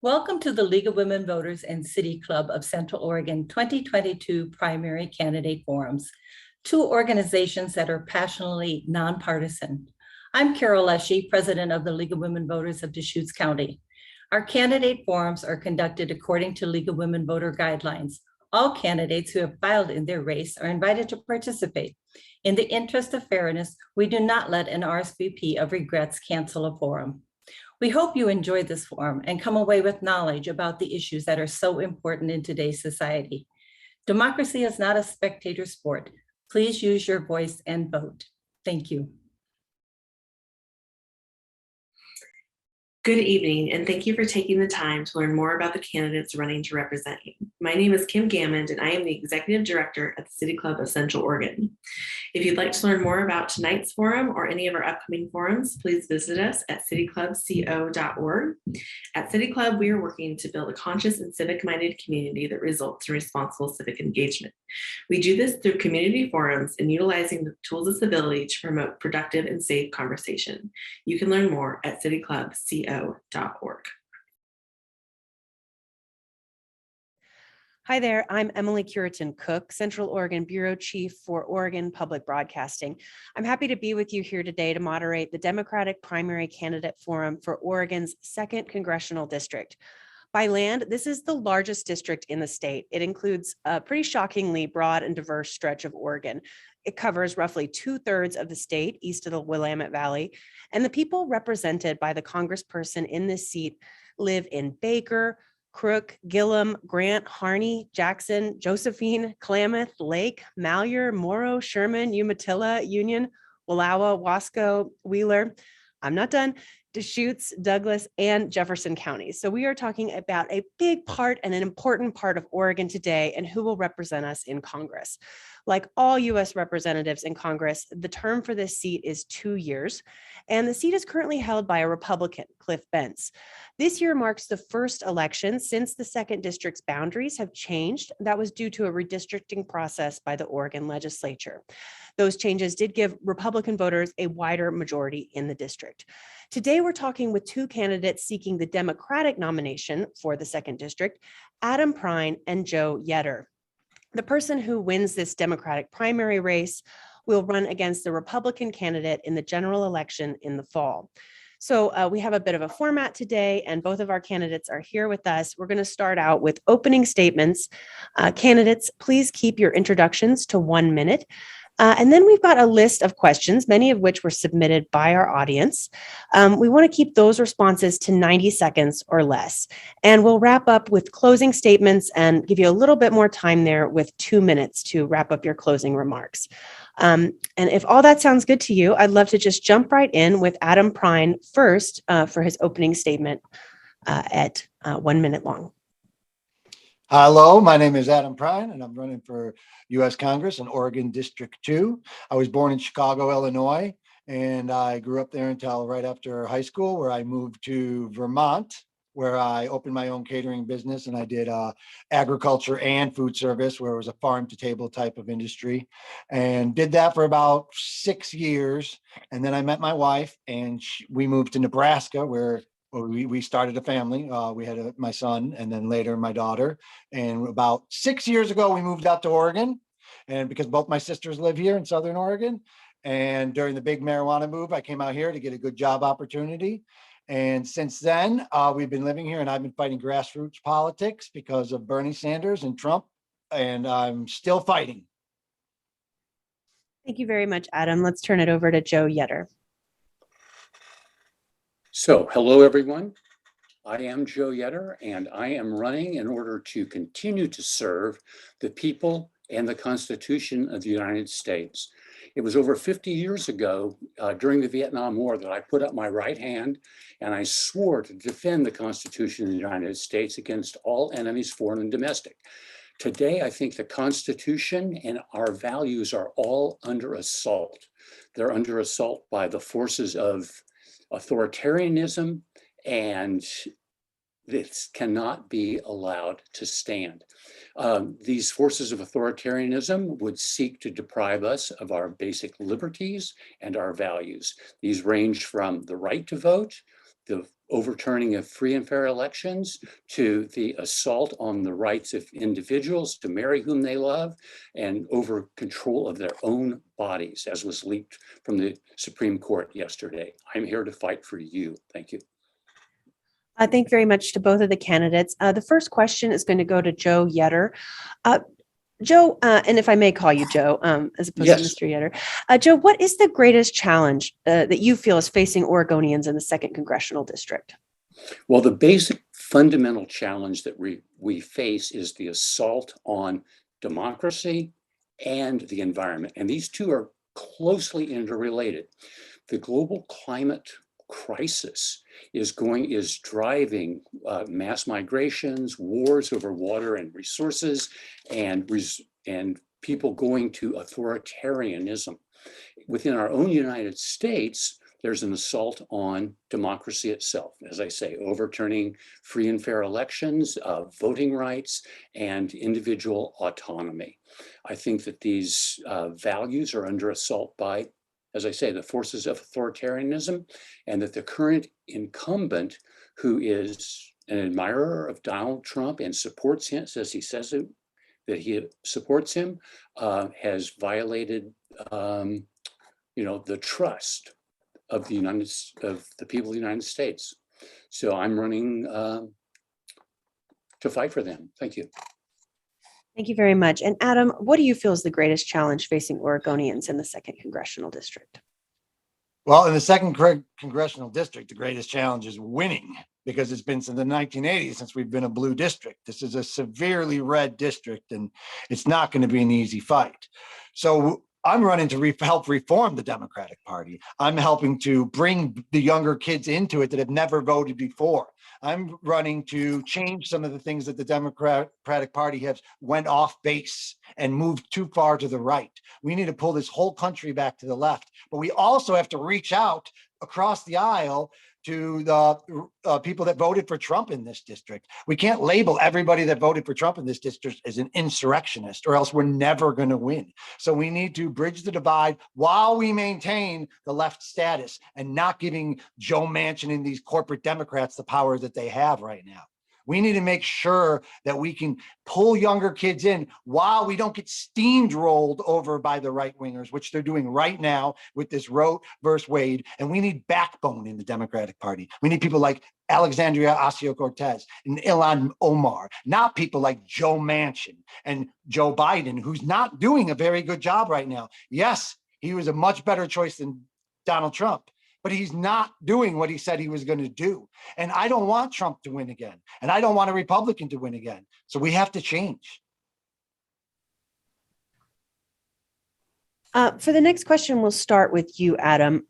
Welcome to the League of Women Voters and City Club of Central Oregon 2022 Primary Candidate Forums, two organizations that are passionately nonpartisan. I'm Carol Leshy, President of the League of Women Voters of Deschutes County. Our candidate forums are conducted according to League of Women Voter guidelines. All candidates who have filed in their race are invited to participate. In the interest of fairness, we do not let an RSVP of regrets cancel a forum. We hope you enjoyed this forum and come away with knowledge about the issues that are so important in today's society. Democracy is not a spectator sport. Please use your voice and vote. Thank you. Good evening, and thank you for taking the time to learn more about the candidates running to represent you. My name is Kim Gammond, and I am the Executive Director at the City Club of Central Oregon. If you'd like to learn more about tonight's forum or any of our upcoming forums, please visit us at cityclubco.org. At City Club, we are working to build a conscious and civic-minded community that results in responsible civic engagement. We do this through community forums and utilizing the tools of civility to promote productive and safe conversation. You can learn more at cityclubco.org. Hi there, I'm Emily Cureton Cook, Central Oregon Bureau Chief for Oregon Public Broadcasting. I'm happy to be with you here today to moderate the Democratic Primary Candidate Forum for Oregon's 2nd Congressional District. By land, this is the largest district in the state. It includes a pretty shockingly broad and diverse stretch of Oregon. It covers roughly 2/3 of the state east of the Willamette Valley, and the people represented by the congressperson in this seat live in Baker, Crook, Gillum, Grant, Harney, Jackson, Josephine, Klamath, Lake, Malheur, Morrow, Sherman, Umatilla, Union, Wallowa, Wasco, Wheeler. I'm not done. Deschutes, Douglas, and Jefferson counties. So we are talking about a big part and an important part of Oregon today and who will represent us in Congress. Like all U.S. representatives in Congress, the term for this seat is 2 years, and the seat is currently held by a Republican, Cliff Bentz. This year marks the first election since the 2nd District's boundaries have changed. That was due to a redistricting process by the Oregon legislature. Those changes did give Republican voters a wider majority in the district. Today, we're talking with two candidates seeking the Democratic nomination for the 2nd District, Adam Prine and Joe Yetter. The person who wins this Democratic primary race will run against the Republican candidate in the general election in the fall. So we have a bit of a format today, and both of our candidates are here with us. We're going to start out with opening statements. Candidates, please keep your introductions to 1 minute. And then we've got a list of questions, many of which were submitted by our audience. We want to keep those responses to 90 seconds or less. And we'll wrap up with closing statements and give you a little bit more time there with 2 minutes to wrap up your closing remarks. And if all that sounds good to you, I'd love to just jump right in with Adam Prine first for his opening statement at 1 minute long. Hello, my name is Adam Prine, and I'm running for U.S. Congress in Oregon District 2. I was born in Chicago, Illinois, and I grew up there until right after high school, where I moved to Vermont, where I opened my own catering business, and I did agriculture and food service, where it was a farm-to-table type of industry, and did that for about 6 years. And then I met my wife, and we moved to Nebraska, where we started a family. We had my son, and then later my daughter. And about 6 years ago, we moved out to Oregon, and because both my sisters live here in Southern Oregon. And during the big marijuana move, I came out here to get a good job opportunity. And since then, we've been living here, and I've been fighting grassroots politics because of Bernie Sanders and Trump, and I'm still fighting. Thank you very much, Adam. Let's turn it over to Joe Yetter. So, hello, everyone. I am Joe Yetter, and I am running in order to continue to serve the people and the Constitution of the United States. It was over 50 years ago during the Vietnam War that I put up my right hand and I swore to defend the Constitution of the United States against all enemies, foreign and domestic. Today, I think the Constitution and our values are all under assault. They're under assault by the forces of authoritarianism, and this cannot be allowed to stand. These forces of authoritarianism would seek to deprive us of our basic liberties and our values. These range from the right to vote, the overturning of free and fair elections to the assault on the rights of individuals to marry whom they love and over control of their own bodies, as was leaked from the Supreme Court yesterday. I'm here to fight for you. Thank you. Thank you very much to both of the candidates. The first question is going to go to Joe Yetter. Joe, and if I may call you Joe, as opposed to Yes. Mr. Yetter. Joe, what is the greatest challenge that you feel is facing Oregonians in the 2nd Congressional District? Well, the basic fundamental challenge that we face is the assault on democracy and the environment. And these two are closely interrelated. The global climate crisis is driving mass migrations, wars over water and resources, and people going to authoritarianism. Within our own United States, there's an assault on democracy itself, as I say, overturning free and fair elections, voting rights, and individual autonomy. I think that these values are under assault by, as I say, the forces of authoritarianism, and that the current incumbent, who is an admirer of Donald Trump and supports him, says that he supports him, has violated, the trust of the people of the United States. So I'm running to fight for them. Thank you. Thank you very much. And Adam, what do you feel is the greatest challenge facing Oregonians in the 2nd Congressional District? Well, in the 2nd Congressional District, the greatest challenge is winning, because it's been since the 1980s since we've been a blue district. This is a severely red district, and it's not going to be an easy fight. So I'm running to help reform the Democratic Party. I'm helping to bring the younger kids into it that have never voted before. I'm running to change some of the things that the Democratic Party has went off base and moved too far to the right. We need to pull this whole country back to the left, but we also have to reach out across the aisle to the people that voted for Trump in this district. We can't label everybody that voted for Trump in this district as an insurrectionist, or else we're never going to win. So we need to bridge the divide while we maintain the left status and not giving Joe Manchin and these corporate Democrats the power that they have right now. We need to make sure that we can pull younger kids in while we don't get steamrolled over by the right wingers, which they're doing right now with this Roe versus Wade. And we need backbone in the Democratic Party. We need people like Alexandria Ocasio-Cortez and Ilhan Omar, not people like Joe Manchin and Joe Biden, who's not doing a very good job right now. Yes, he was a much better choice than Donald Trump, but he's not doing what he said he was going to do. And I don't want Trump to win again. And I don't want a Republican to win again. So we have to change. For the next question, we'll start with you, Adam.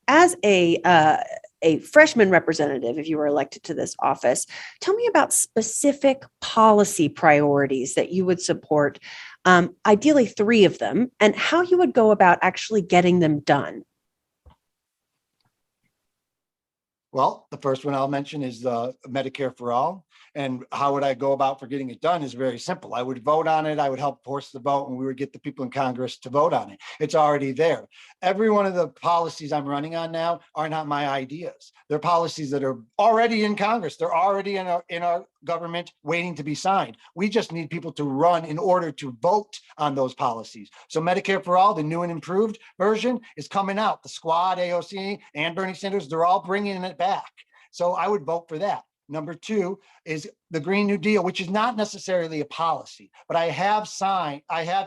As a freshman representative, if you were elected to this office, tell me about specific policy priorities that you would support, ideally 3 of them, and how you would go about actually getting them done. Well, the first one I'll mention is Medicare for All. And how would I go about for getting it done is very simple. I would vote on it. I would help force the vote, and we would get the people in Congress to vote on it. It's already there. Every one of the policies I'm running on now are not my ideas. They're policies that are already in Congress. They're already in our government waiting to be signed. We just need people to run in order to vote on those policies. So Medicare for All, the new and improved version, is coming out. The Squad, AOC, and Bernie Sanders, they're all bringing it back. So I would vote for that. Number 2 is the Green New Deal, which is not necessarily a policy, but I have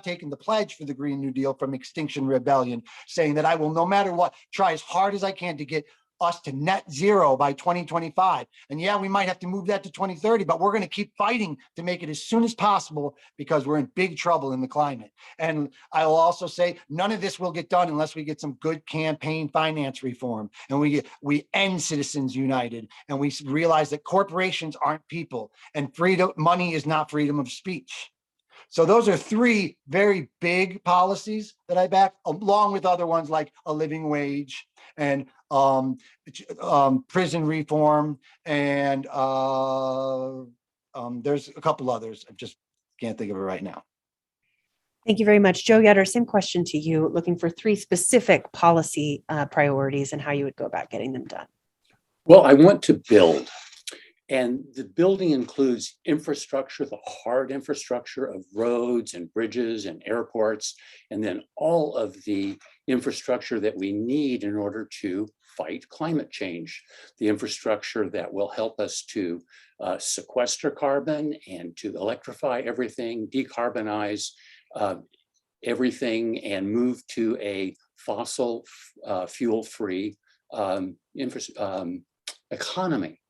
taken the pledge for the Green New Deal from Extinction Rebellion, saying that I will, no matter what, try as hard as I can to get us to net zero by 2025. And yeah, we might have to move that to 2030, but we're going to keep fighting to make it as soon as possible, because we're in big trouble in the climate. And I will also say none of this will get done unless we get some good campaign finance reform, and we end Citizens United, and we realize that corporations aren't people, and money is not freedom of speech. So those are 3 very big policies that I back, along with other ones like a living wage and prison reform, and there's a couple others. I just can't think of it right now. Thank you very much. Joe Yetter, same question to you, looking for 3 specific policy priorities and how you would go about getting them done. Well, I want to build. And the building includes infrastructure, the hard infrastructure of roads and bridges and airports, and then all of the infrastructure that we need in order to fight climate change. The infrastructure that will help us to sequester carbon and to electrify everything, decarbonize everything, and move to a fossil fuel-free economy.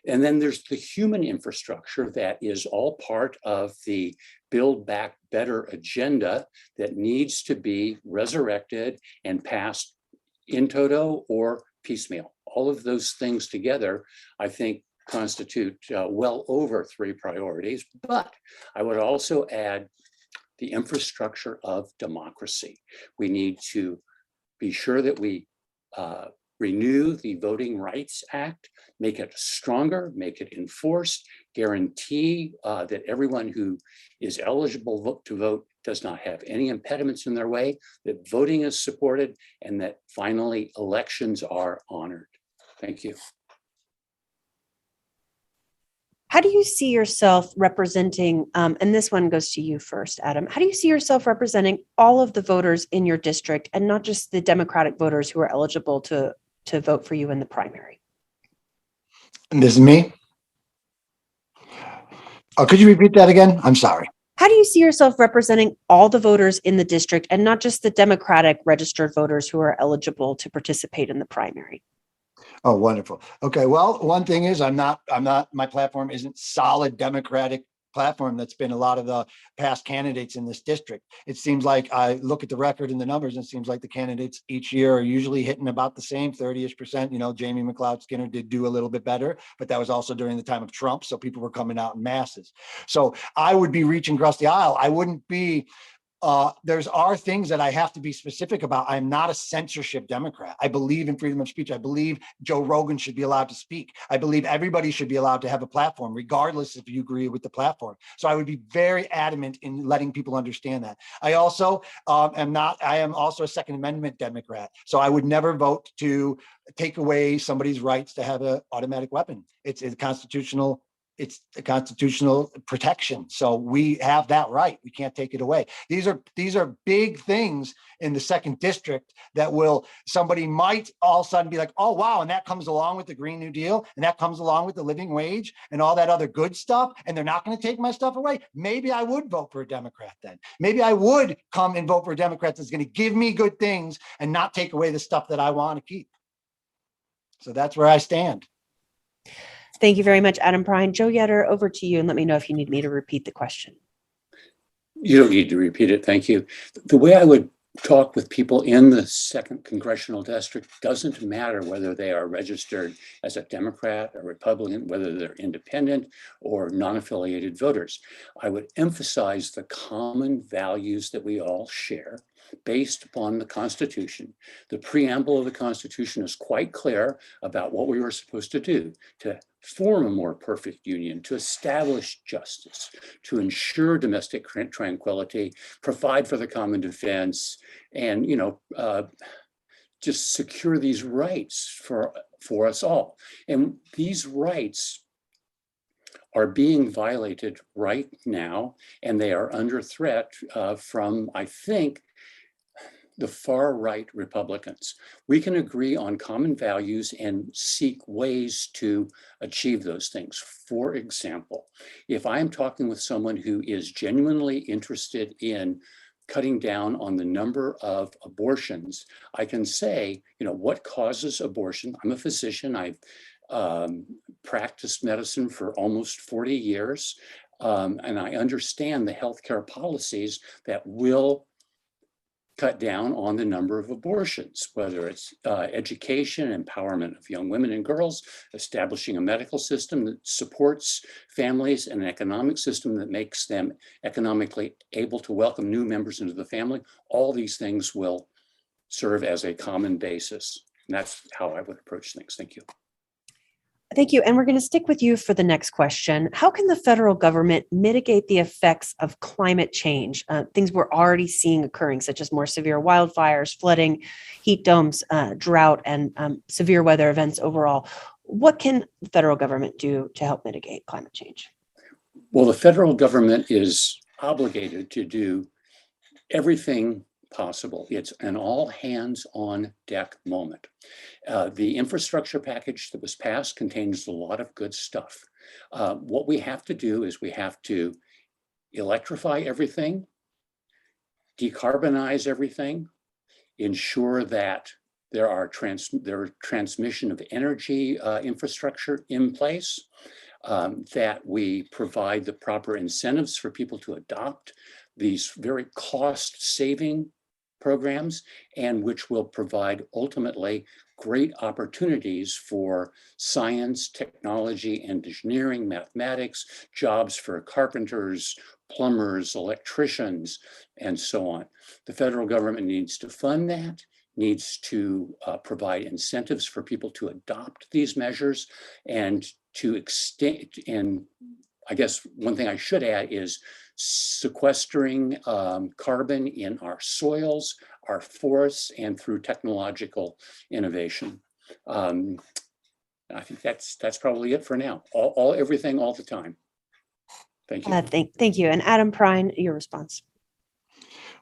And then there's the human infrastructure that is all part of the Build Back Better agenda that needs to be resurrected and passed in toto or piecemeal. All of those things together, I think, constitute well over 3 priorities. But I would also add the infrastructure of democracy. We need to be sure that we renew the Voting Rights Act, make it stronger, make it enforced, guarantee that everyone who is eligible to vote does not have any impediments in their way, that voting is supported, and that finally elections are honored. Thank you. How do you see yourself representing, and this one goes to you first, Adam, how do you see yourself representing all of the voters in your district and not just the Democratic voters who are eligible to vote for you in the primary? And this is me. Oh, could you repeat that again? I'm sorry. How do you see yourself representing all the voters in the district and not just the Democratic registered voters who are eligible to participate in the primary? Oh, wonderful. Okay. Well, one thing is my platform isn't solid Democratic platform. That's been a lot of the past candidates in this district. It seems like I look at the record and the numbers, and it seems like the candidates each year are usually hitting about the same 30-ish%. You know, Jamie McLeod Skinner did do a little bit better, but that was also during the time of Trump. So people were coming out in masses. So I would be reaching across the aisle. I wouldn't be there's are things that I have to be specific about. I'm not a censorship Democrat. I believe in freedom of speech. I believe Joe Rogan should be allowed to speak. I believe everybody should be allowed to have a platform, regardless if you agree with the platform. So I would be very adamant in letting people understand that. I also I am also a Second Amendment Democrat. So I would never vote to take away somebody's rights to have an automatic weapon. It's a constitutional protection. So we have that right. We can't take it away. These are big things in the second district that somebody might all of a sudden be like, oh, wow. And that comes along with the Green New Deal. And that comes along with the living wage and all that other good stuff. And they're not going to take my stuff away. Maybe I would vote for a Democrat then. Maybe I would come and vote for a Democrat that's going to give me good things and not take away the stuff that I want to keep. So that's where I stand. Thank you very much, Adam Prine. Joe Yetter, over to you, and let me know if you need me to repeat the question. You don't need to repeat it. Thank you. The way I would talk with people in the 2nd Congressional District doesn't matter whether they are registered as a Democrat or Republican, whether they're independent or non-affiliated voters. I would emphasize the common values that we all share based upon the Constitution. The preamble of the Constitution is quite clear about what we were supposed to do to form a more perfect union, to establish justice, to ensure domestic tranquility, provide for the common defense, and just secure these rights for us all. And these rights are being violated right now, and they are under threat from, I think, the far right Republicans. We can agree on common values and seek ways to achieve those things. For example, if I'm talking with someone who is genuinely interested in cutting down on the number of abortions, I can say, what causes abortion? I'm a physician. I've practiced medicine for almost 40 years, and I understand the healthcare policies that will cut down on the number of abortions, whether it's education, empowerment of young women and girls, establishing a medical system that supports families and an economic system that makes them economically able to welcome new members into the family. All these things will serve as a common basis. And that's how I would approach things. Thank you. Thank you. And we're going to stick with you for the next question. How can the federal government mitigate the effects of climate change, things we're already seeing occurring, such as more severe wildfires, flooding, heat domes, drought, and severe weather events overall? What can the federal government do to help mitigate climate change? Well, the federal government is obligated to do everything possible. It's an all hands on deck moment. The infrastructure package that was passed contains a lot of good stuff. What we have to do is we have to electrify everything, decarbonize everything, ensure that there are transmission of energy infrastructure in place, that we provide the proper incentives for people to adopt these very cost-saving programs, and which will provide ultimately great opportunities for science, technology, engineering, mathematics, jobs for carpenters, plumbers, electricians, and so on. The federal government needs to fund that, needs to provide incentives for people to adopt these measures, and to extend, and I guess one thing I should add is sequestering carbon in our soils, our forests, and through technological innovation. I think that's probably it for now. Everything, all the time. Thank you. Thank you. And Adam Prine, your response.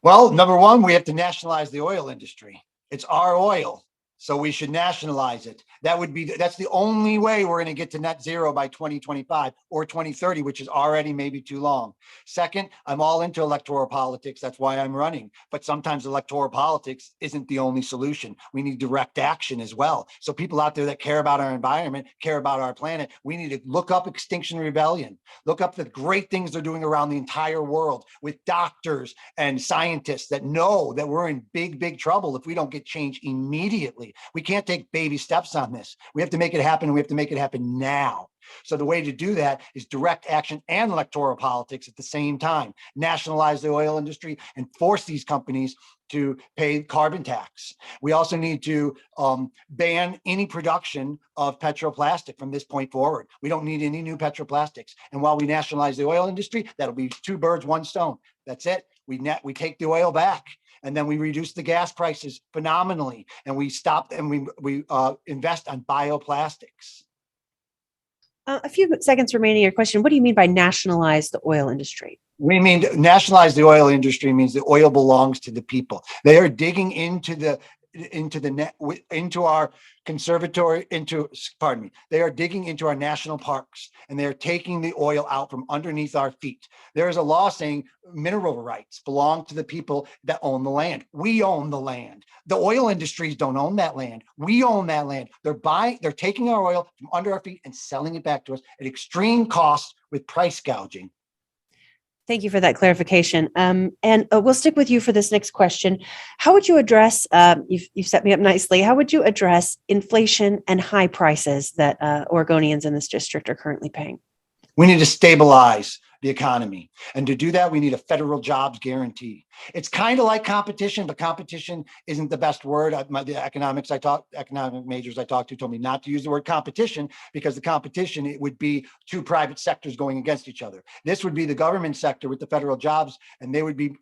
Well, number one, we have to nationalize the oil industry. It's our oil, so we should nationalize it. That's the only way we're going to get to net zero by 2025 or 2030, which is already maybe too long. Second, I'm all into electoral politics. That's why I'm running. But sometimes electoral politics isn't the only solution. We need direct action as well. So people out there that care about our environment, care about our planet, we need to look up Extinction Rebellion, look up the great things they're doing around the entire world with doctors and scientists that know that we're in big, big trouble if we don't get change immediately. We can't take baby steps on this. We have to make it happen, and we have to make it happen now. So the way to do that is direct action and electoral politics at the same time. Nationalize the oil industry and force these companies to pay carbon tax. We also need to ban any production of petroplastic from this point forward. We don't need any new petroplastics. And while we nationalize the oil industry, that'll be two birds, one stone. That's it. We take the oil back. And then we reduce the gas prices phenomenally, and we stop and we invest on bioplastics. A few seconds remaining. Your question: what do you mean by nationalize the oil industry? We mean nationalize the oil industry means the oil belongs to the people. They are digging into our conservatory, they are digging into our national parks, and they are taking the oil out from underneath our feet. There is a law saying mineral rights belong to the people that own the land. We own the land. The oil industries don't own that land. We own that land. They're taking our oil from under our feet and selling it back to us at extreme costs with price gouging. Thank you for that clarification. And we'll stick with you for this next question. How would you address, you've set me up nicely, how would you address inflation and high prices that Oregonians in this district are currently paying? We need to stabilize the economy. And to do that, we need a federal jobs guarantee. It's kind of like competition, but competition isn't the best word. The economic majors I talked to told me not to use the word competition, because the competition, it would be two private sectors going against each other. This would be the government sector with the federal jobs, and they would be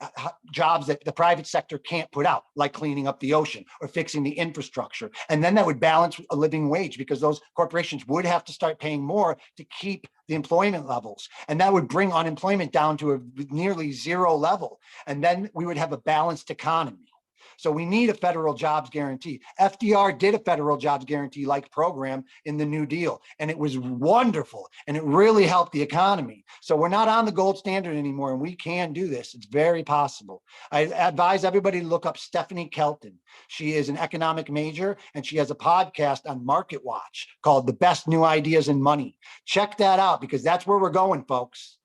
jobs that the private sector can't put out, like cleaning up the ocean or fixing the infrastructure. And then that would balance a living wage, because those corporations would have to start paying more to keep the employment levels. And that would bring unemployment down to a nearly zero level. And then we would have a balanced economy. So we need a federal jobs guarantee. FDR did a federal jobs guarantee like program in the New Deal, and it was wonderful, and it really helped the economy. So we're not on the gold standard anymore, and we can do this. It's very possible. I advise everybody to look up Stephanie Kelton. She is an economic major, and she has a podcast on Market Watch called The Best New Ideas in Money. Check that out, because that's where we're going, folks.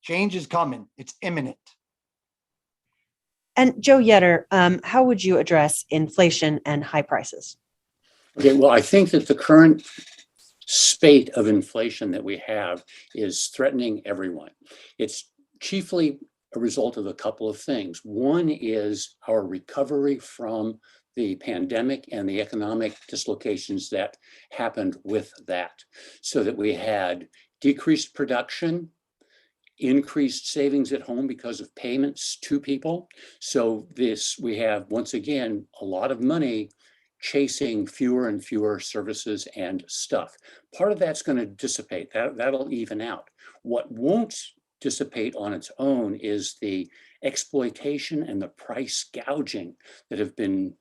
Change is coming. It's imminent. And Joe Yetter, how would you address inflation and high prices? Okay, well, I think that the current spate of inflation that we have is threatening everyone. It's chiefly a result of a couple of things. One is our recovery from the pandemic and the economic dislocations that happened with that, so that we had decreased production, increased savings at home because of payments to people. So we have, once again, a lot of money chasing fewer and fewer services and stuff. Part of that's going to dissipate. That'll even out. What won't dissipate on its own is the exploitation and the price gouging that have been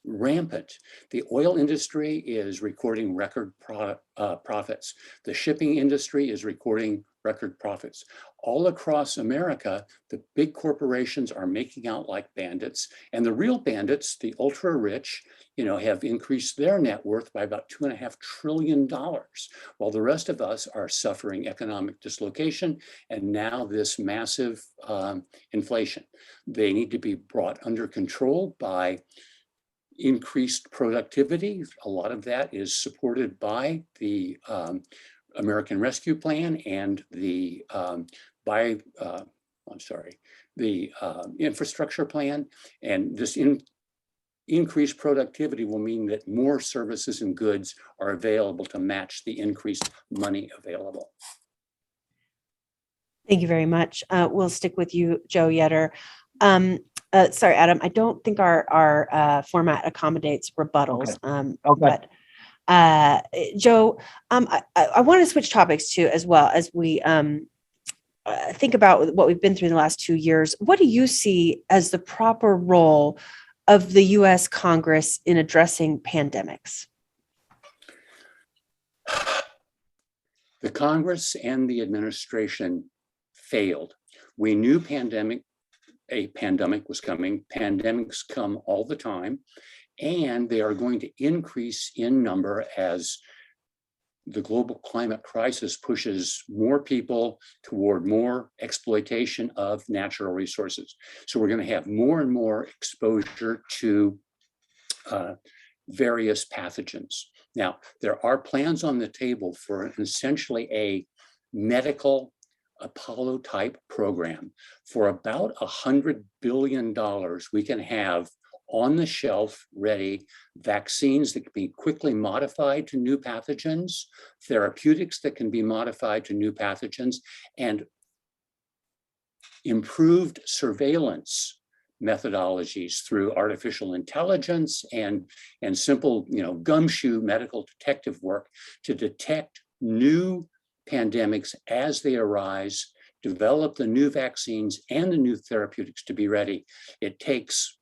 rampant. The oil industry is recording record profits. The shipping industry is recording record profits. All across America, the big corporations are making out like bandits, and the real bandits, the ultra rich, have increased their net worth by about $2.5 trillion, while the rest of us are suffering economic dislocation and now this massive inflation. They need to be brought under control by increased productivity. A lot of that is supported by the American Rescue Plan and the infrastructure plan. And this increased productivity will mean that more services and goods are available to match the increased money available. Thank you very much. We'll stick with you, Joe Yetter. Sorry, Adam, I don't think our format accommodates rebuttals. Okay. But Joe, I want to switch topics too, as well as we think about what we've been through in the last 2 years. What do you see as the proper role of the U.S. Congress in addressing pandemics? The Congress and the administration failed. We knew a pandemic was coming. Pandemics come all the time, and they are going to increase in number as the global climate crisis pushes more people toward more exploitation of natural resources. So we're going to have more and more exposure to various pathogens. Now, there are plans on the table for essentially a medical Apollo type program. For about $100 billion, we can have on the shelf ready vaccines that can be quickly modified to new pathogens, therapeutics that can be modified to new pathogens, and improved surveillance methodologies through artificial intelligence and simple, gumshoe medical detective work to detect new pandemics as they arise, develop the new vaccines and the new therapeutics to be ready. It takes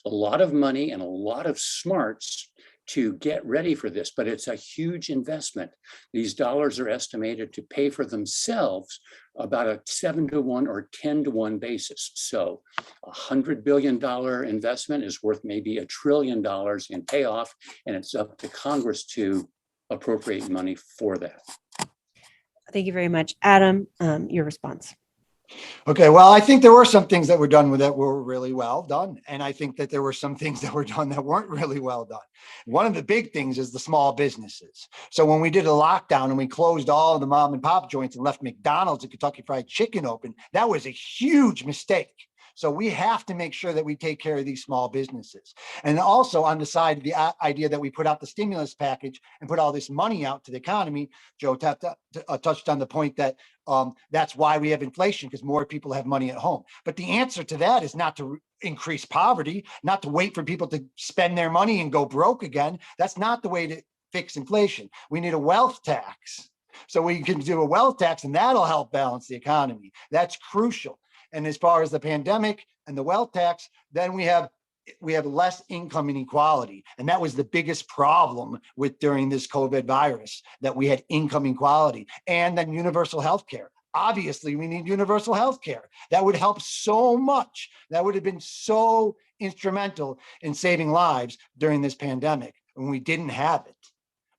a lot of money and a lot of smarts to get ready for this, but it's a huge investment. These dollars are estimated to pay for themselves about a 7-to-1 or 10-to-1 basis. So $100 billion investment is worth maybe $1 trillion in payoff, and it's up to Congress to appropriate money for that. Thank you very much. Adam, your response. Okay, well, I think there were some things that were done that were really well done. And I think that there were some things that were done that weren't really well done. One of the big things is the small businesses. So when we did a lockdown and we closed all of the mom and pop joints and left McDonald's and Kentucky Fried Chicken open, that was a huge mistake. So we have to make sure that we take care of these small businesses. And also on the side, the idea that we put out the stimulus package and put all this money out to the economy, Joe touched on the point that that's why we have inflation, because more people have money at home. But the answer to that is not to increase poverty, not to wait for people to spend their money and go broke again. That's not the way to fix inflation. We need a wealth tax. So we can do a wealth tax and that'll help balance the economy. That's crucial. And as far as the pandemic and the wealth tax, then we have less income inequality. And that was the biggest problem during this COVID virus, that we had income inequality. And then universal health care. Obviously, we need universal health care. That would help so much. That would have been so instrumental in saving lives during this pandemic when we didn't have it.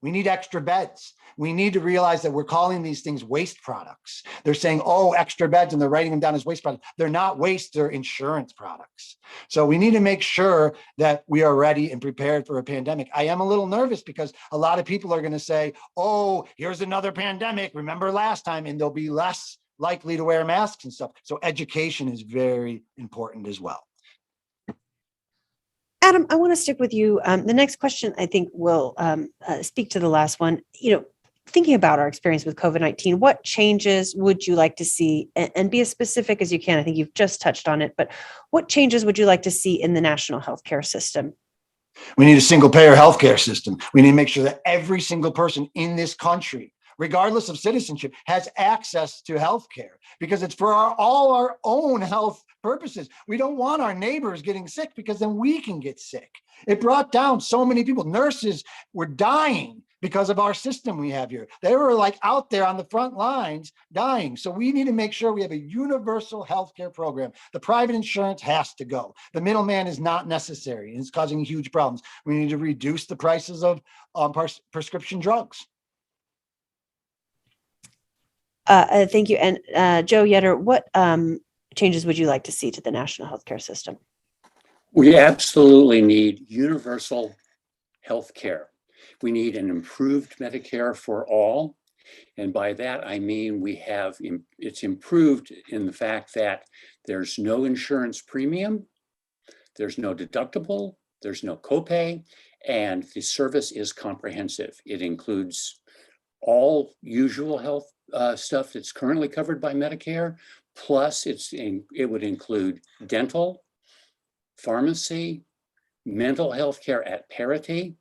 We need extra beds. We need to realize that we're calling these things waste products. They're saying, oh, extra beds, and they're writing them down as waste products. They're not waste, they're insurance products. So we need to make sure that we are ready and prepared for a pandemic. I am a little nervous because a lot of people are going to say, oh, here's another pandemic. Remember last time, and they'll be less likely to wear masks and stuff. So education is very important as well. Adam, I want to stick with you. The next question, I think, will speak to the last one. Thinking about our experience with COVID-19, what changes would you like to see? And be as specific as you can. I think you've just touched on it, but what changes would you like to see in the national healthcare system? We need a single payer healthcare system. We need to make sure that every single person in this country, regardless of citizenship, has access to healthcare because it's for all our own health purposes. We don't want our neighbors getting sick because then we can get sick. It brought down so many people. Nurses were dying because of our system we have here. They were like out there on the front lines dying. So we need to make sure we have a universal healthcare program. The private insurance has to go. The middleman is not necessary and it's causing huge problems. We need to reduce the prices of prescription drugs. Thank you. And Joe Yetter, what changes would you like to see to the national healthcare system? We absolutely need universal health care. We need an improved Medicare for all. And by that, I mean it's improved in the fact that there's no insurance premium, there's no deductible, there's no copay, and the service is comprehensive. It includes all usual health stuff that's currently covered by Medicare, plus it would include dental, pharmacy, mental health care at parity.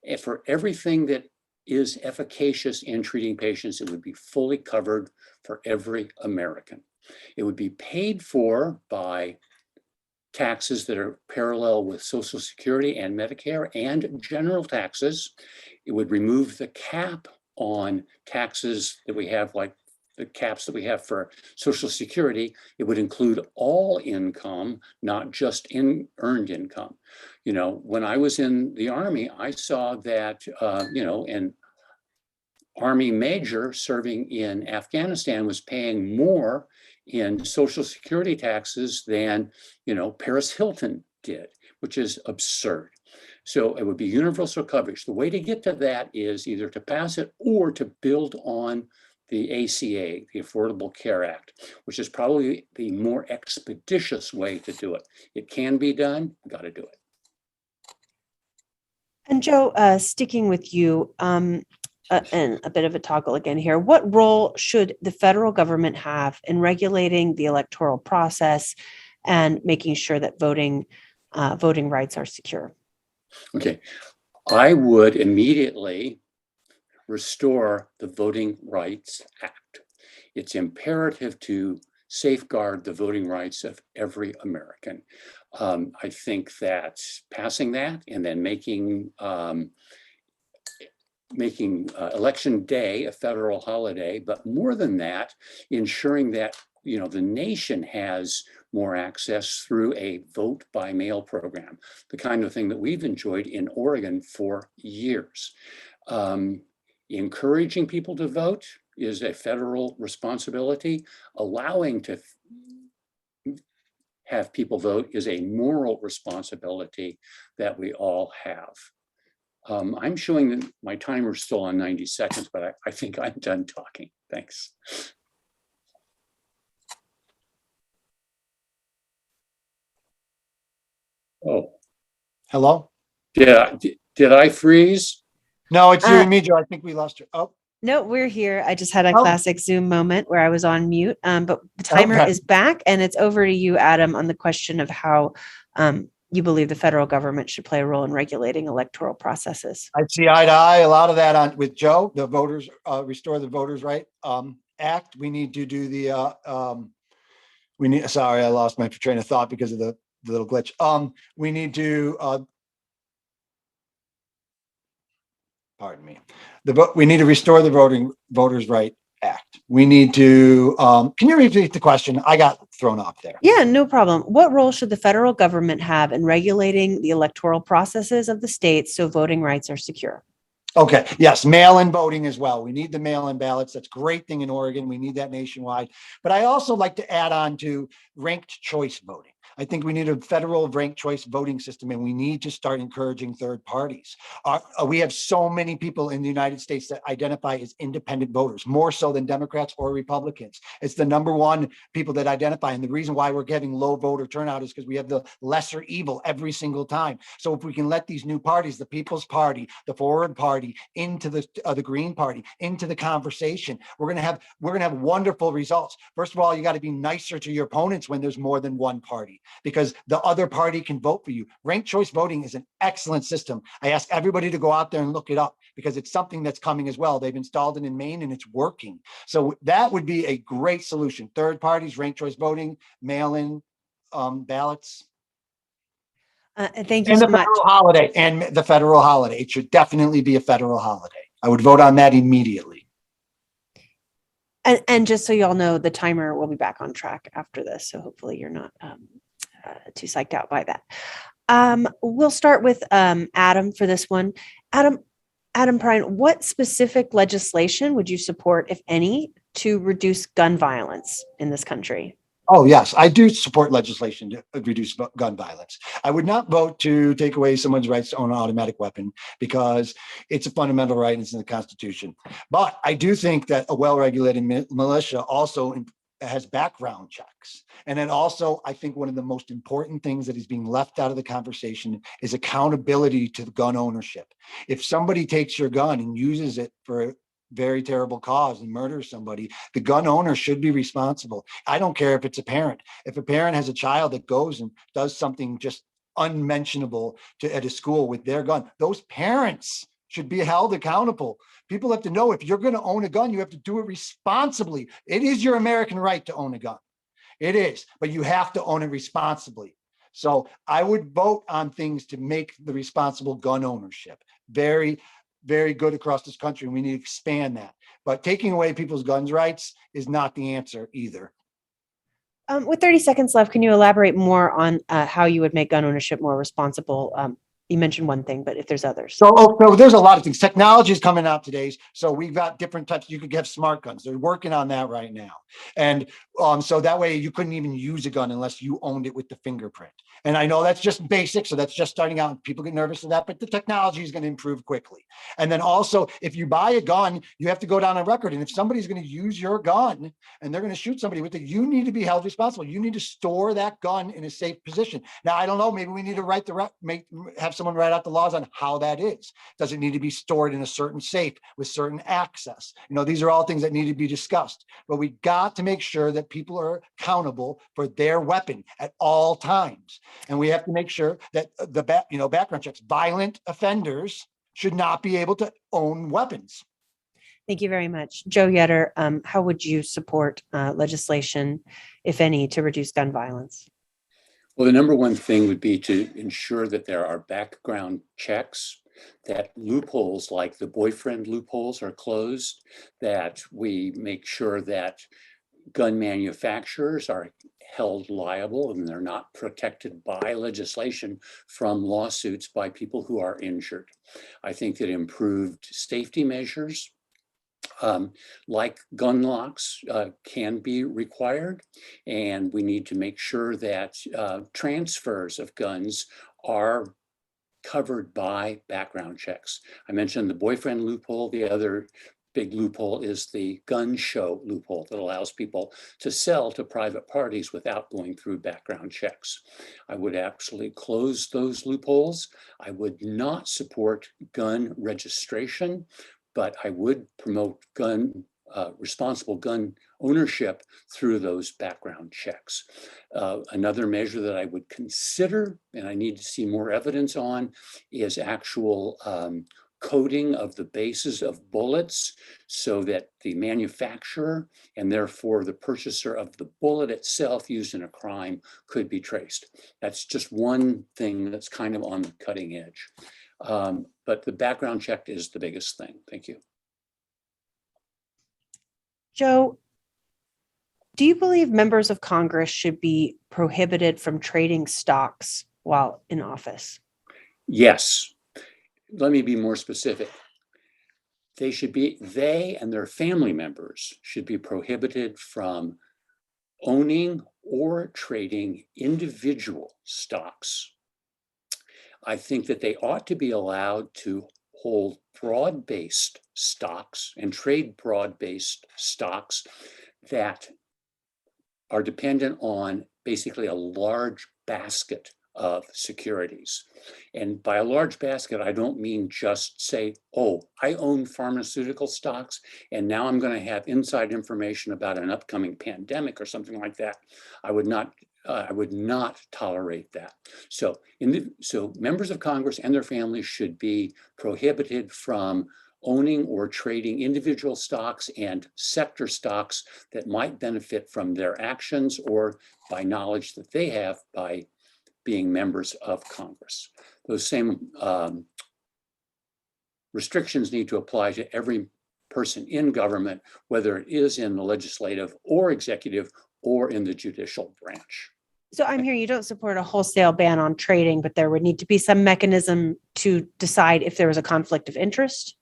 And for everything that is efficacious in treating patients, it would be fully covered for every American. It would be paid for by taxes that are parallel with Social Security and Medicare and general taxes. It would remove the cap on taxes that we have, like the caps that we have for Social Security. It would include all income, not just earned income. You know, when I was in the Army, I saw that, an Army major serving in Afghanistan was paying more in Social Security taxes than, Paris Hilton did, which is absurd. So it would be universal coverage. The way to get to that is either to pass it or to build on the ACA, the Affordable Care Act, which is probably the more expeditious way to do it. It can be done, got to do it. And Joe, sticking with you, and a bit of a toggle again here, what role should the federal government have in regulating the electoral process and making sure that voting rights are secure? Okay, I would immediately restore the Voting Rights Act. It's imperative to safeguard the voting rights of every American. I think that passing that and then making Election Day a federal holiday, but more than that, ensuring that the nation has more access through a vote by mail program, the kind of thing that we've enjoyed in Oregon for years. Encouraging people to vote is a federal responsibility. Allowing to have people vote is a moral responsibility that we all have. I'm showing that my timer's still on 90 seconds, but I think I'm done talking. Thanks. Oh. Hello? Did I freeze? No, it's you and me, Joe. I think we lost her. Oh. No, we're here. I just had a classic Zoom moment where I was on mute, but the timer is back, and it's over to you, Adam, on the question of how you believe the federal government should play a role in regulating electoral processes. I see eye to eye. A lot of that with Joe, the voters, restore the Voters' Right Act. We need to do the, sorry, I lost my train of thought because of the little glitch. We need to, pardon me. We need to restore the Voters' Right Act. We need to, can you repeat the question? I got thrown off there. Yeah, no problem. What role should the federal government have in regulating the electoral processes of the states so voting rights are secure? Okay. Yes. Mail-in voting as well. We need the mail-in ballots. That's a great thing in Oregon. We need that nationwide. But I also like to add on to ranked choice voting. I think we need a federal ranked choice voting system, and we need to start encouraging third parties. We have so many people in the United States that identify as independent voters, more so than Democrats or Republicans. It's the number one people that identify. And the reason why we're getting low voter turnout is because we have the lesser evil every single time. So if we can let these new parties, the People's Party, the Forward Party, into the Green Party, into the conversation, we're gonna have wonderful results. First of all, you got to be nicer to your opponents when there's more than one party. party because the other party can vote for you. Ranked choice voting is an excellent system. I ask everybody to go out there and look it up because it's something that's coming as well. They've installed it in Maine and it's working. So that would be a great solution. Third parties, ranked choice voting, mail-in ballots. Thank you And so the much. federal holiday, and the federal holiday. It should definitely be a federal holiday. I would vote on that immediately. And just so y'all know, the timer will be back on track after this. So hopefully you're not too psyched out by that. We'll start with Adam for this one. Adam Prine, what specific legislation would you support, if any, to reduce gun violence in this country? Oh, yes, I do support legislation to reduce gun violence. I would not vote to take away someone's rights to own an automatic weapon because it's a fundamental right and it's in the Constitution. But I do think that a well-regulated militia also has background checks. And then also, I think one of the most important things that is being left out of the conversation is accountability to the gun ownership. If somebody takes your gun and uses it for very terrible cause and murders somebody, the gun owner should be responsible. I don't care if it's a parent. If a parent has a child that goes and does something just unmentionable at a school with their gun, those parents should be held accountable. People have to know if you're going to own a gun, you have to do it responsibly. It is your American right to own a gun. It is, but you have to own it responsibly. So I would vote on things to make the responsible gun ownership very good across this country, and we need to expand that. But taking away people's guns rights is not the answer either. With 30 seconds left, can you elaborate more on how you would make gun ownership more responsible? You mentioned one thing, but if there's others. So there's a lot of things. Technology is coming out today. So we've got different types. You could have smart guns. They're working on that right now. And so that way you couldn't even use a gun unless you owned it with the fingerprint. And I know that's just basic. So that's just starting out. People get nervous of that, but the technology is going to improve quickly. And then also, if you buy a gun, you have to go down on record. And if somebody's going to use your gun and they're going to shoot somebody with it, you need to be held responsible. You need to store that gun in a safe position. Now, I don't know, maybe we need to have someone write out the laws on how that is. Does it need to be stored in a certain safe with certain access? These are all things that need to be discussed, but we got to make sure that people are accountable for their weapon at all times. And we have to make sure that the background checks, violent offenders should not be able to own weapons. Thank you very much. Joe Yetter, how would you support legislation, if any, to reduce gun violence? Well, the number one thing would be to ensure that there are background checks, that loopholes like the boyfriend loopholes are closed, that we make sure that gun manufacturers are held liable and they're not protected by legislation from lawsuits by people who are injured. I think that improved safety measures like gun locks can be required, and we need to make sure that transfers of guns are covered by background checks. I mentioned the boyfriend loophole. The other big loophole is the gun show loophole that allows people to sell to private parties without going through background checks. I would actually close those loopholes. I would not support gun registration, but I would promote responsible gun ownership through those background checks. Another measure that I would consider, and I need to see more evidence on, is actual coding of the bases of bullets so that the manufacturer and therefore the purchaser of the bullet itself used in a crime could be traced. That's just one thing that's kind of on the cutting edge. But the background check is the biggest thing. Thank you. Joe, do you believe members of Congress should be prohibited from trading stocks while in office? Yes. Let me be more specific. They and their family members should be prohibited from owning or trading individual stocks. I think that they ought to be allowed to hold broad-based stocks and trade broad-based stocks that are dependent on basically a large basket of securities. And by a large basket, I don't mean just say, oh, I own pharmaceutical stocks, and now I'm going to have inside information about an upcoming pandemic or something like that. I would not I would not tolerate that. So members of Congress and their families should be prohibited from owning or trading individual stocks and sector stocks that might benefit from their actions or by knowledge that they have by being members of Congress. Those same restrictions need to apply to every person in government, whether it is in the legislative or executive or in the judicial branch. So I'm hearing you don't support a wholesale ban on trading, but there would need to be some mechanism to decide if there was a conflict of interest.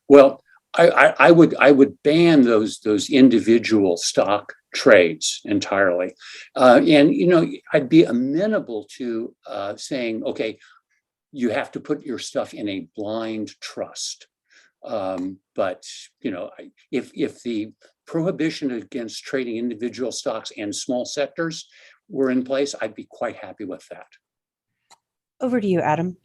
Well, I would ban those individual stock trades entirely, and I'd be amenable to saying, okay, you have to put your stuff in a blind trust. But if the prohibition against trading individual stocks and small sectors were in place, I'd be quite happy with that. Over to you, Adam.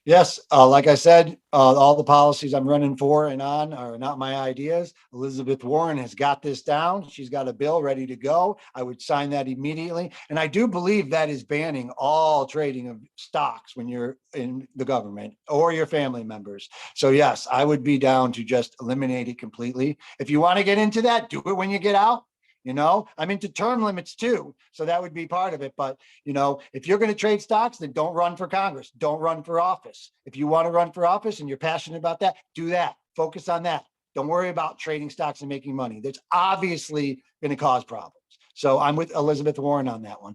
Yes, like I said, all the policies I'm running for and on are not my ideas. Elizabeth Warren has got this down. She's got a bill ready to go. I would sign that immediately. And I do believe that is banning all trading of stocks when you're in the government or your family members. So yes, I would be down to just eliminate it completely. If you want to get into that, do it when you get out. I'm into term limits too. So that would be part of it. But, if you're going to trade stocks, then don't run for Congress. Don't run for office. If you want to run for office and you're passionate about that, do that. Focus on that. Don't worry about trading stocks and making money. That's obviously going to cause problems. So I'm with Elizabeth Warren on that one.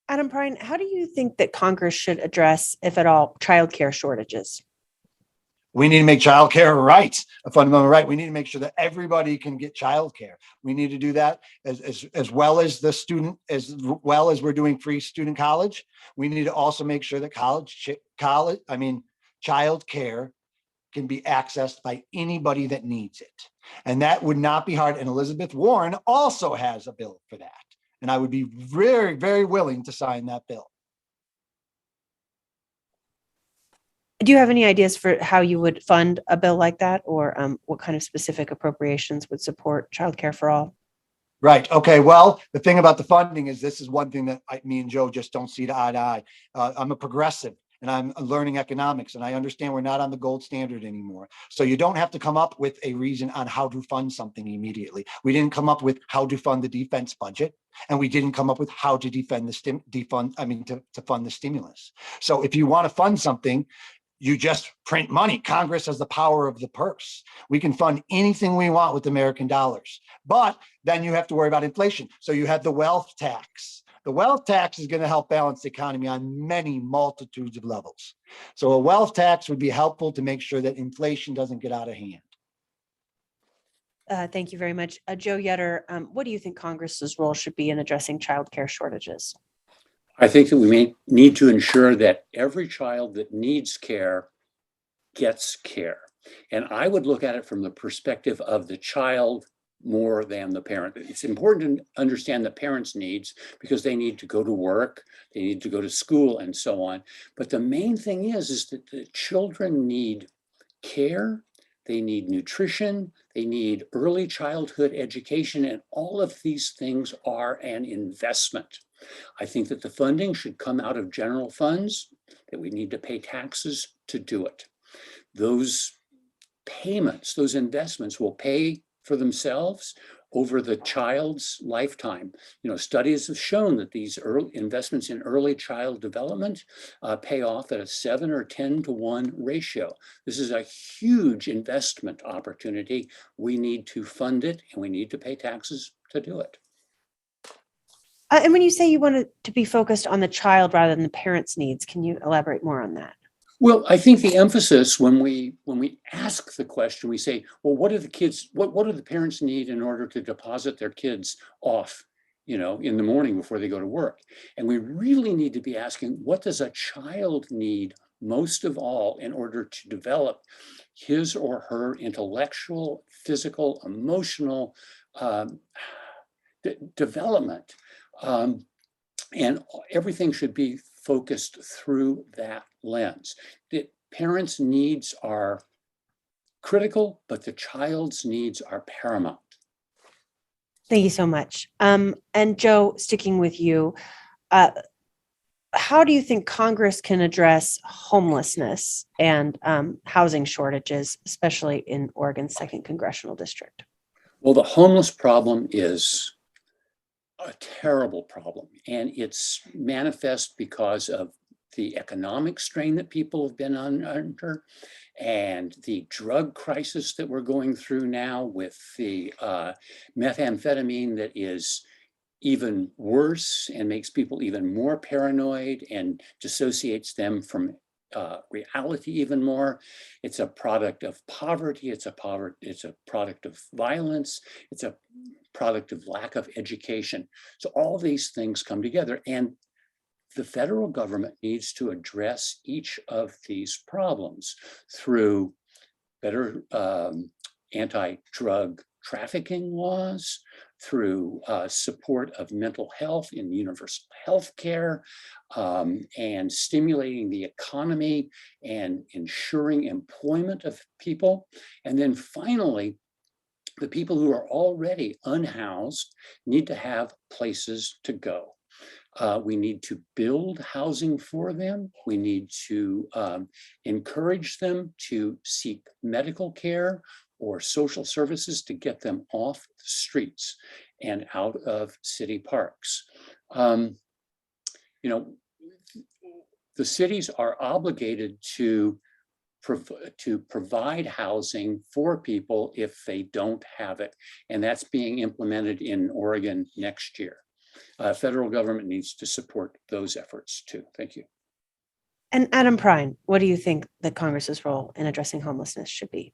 Adam Prine, how do you think that Congress should address, if at all, childcare shortages? We need to make childcare a right, a fundamental right. We need to make sure that everybody can get childcare. We need to do that as well as the student, as well as we're doing free student college. We need to also make sure that childcare can be accessed by anybody that needs it. And that would not be hard. And Elizabeth Warren also has a bill for that. And I would be very, very willing to sign that bill. Do you have any ideas for how you would fund a bill like that, or what kind of specific appropriations would support childcare for all? Right. Okay. Well, the thing about the funding is this is one thing that me and Joe just don't see eye to eye. I'm a progressive and I'm learning economics, and I understand we're not on the gold standard anymore. So you don't have to come up with a reason on how to fund something immediately. We didn't come up with how to fund the defense budget, and we didn't come up with how to to fund the stimulus. So if you want to fund something, you just print money. Congress has the power of the purse. We can fund anything we want with American dollars, but then you have to worry about inflation. So you have the wealth tax. The wealth tax is going to help balance the economy on many multitudes of levels. So a wealth tax would be helpful to make sure that inflation doesn't get out of hand. Thank you very much. Joe Yetter, what do you think Congress's role should be in addressing childcare shortages? I think that we may need to ensure that every child that needs care gets care. And I would look at it from the perspective of the child more than the parent. It's important to understand the parents' needs because they need to go to work, they need to go to school and so on. But the main thing is that the children need care, they need nutrition, they need early childhood education, and all of these things are an investment. I think that the funding should come out of general funds, that we need to pay taxes to do it. Those payments, those investments will pay for themselves over the child's lifetime. Studies have shown that these early investments in early child development pay off at a 7 or 10 to 1 ratio. This is a huge investment opportunity. We need to fund it and we need to pay taxes to do it. And when you say you want it to be focused on the child rather than the parents' needs, can you elaborate more on that? Well, I think the emphasis when we ask the question, we say, well, what do the parents need in order to deposit their kids off, in the morning before they go to work? And we really need to be asking, what does a child need most of all in order to develop his or her intellectual, physical, emotional development? And everything should be focused through that lens. The parents' needs are critical, but the child's needs are paramount. Thank you so much. And Joe, sticking with you, how do you think Congress can address homelessness and housing shortages, especially in Oregon's 2nd Congressional District? Well, the homeless problem is a terrible problem, and it's manifest because of the economic strain that people have been under, and the drug crisis that we're going through now with the methamphetamine that is even worse and makes people even more paranoid and dissociates them from reality even more. It's a product of poverty. It's a product of violence. It's a product of lack of education. So all these things come together, and the federal government needs to address each of these problems through better anti-drug trafficking laws, through support of mental health in universal health care, and stimulating the economy and ensuring employment of people. And then finally, the people who are already unhoused need to have places to go. We need to build housing for them. We need to encourage them to seek medical care or social services to get them off the streets and out of city parks. The cities are obligated to provide housing for people if they don't have it. And that's being implemented in Oregon next year. Federal government needs to support those efforts too. Thank you. And Adam Prine, what do you think that Congress's role in addressing homelessness should be?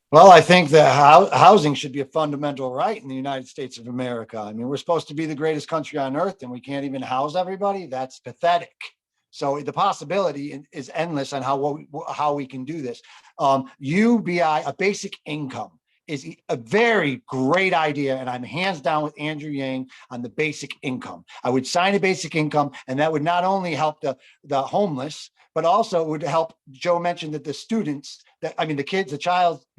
Well, I think that housing should be a fundamental right in the United States of America. I mean, we're supposed to be the greatest country on earth and we can't even house everybody. That's pathetic. So the possibility is endless on how we can do this. UBI, a basic income, is a very great idea. And I'm hands down with Andrew Yang on the basic income. I would sign a basic income, and that would not only help the homeless, but also would help. Joe mentioned that the students, the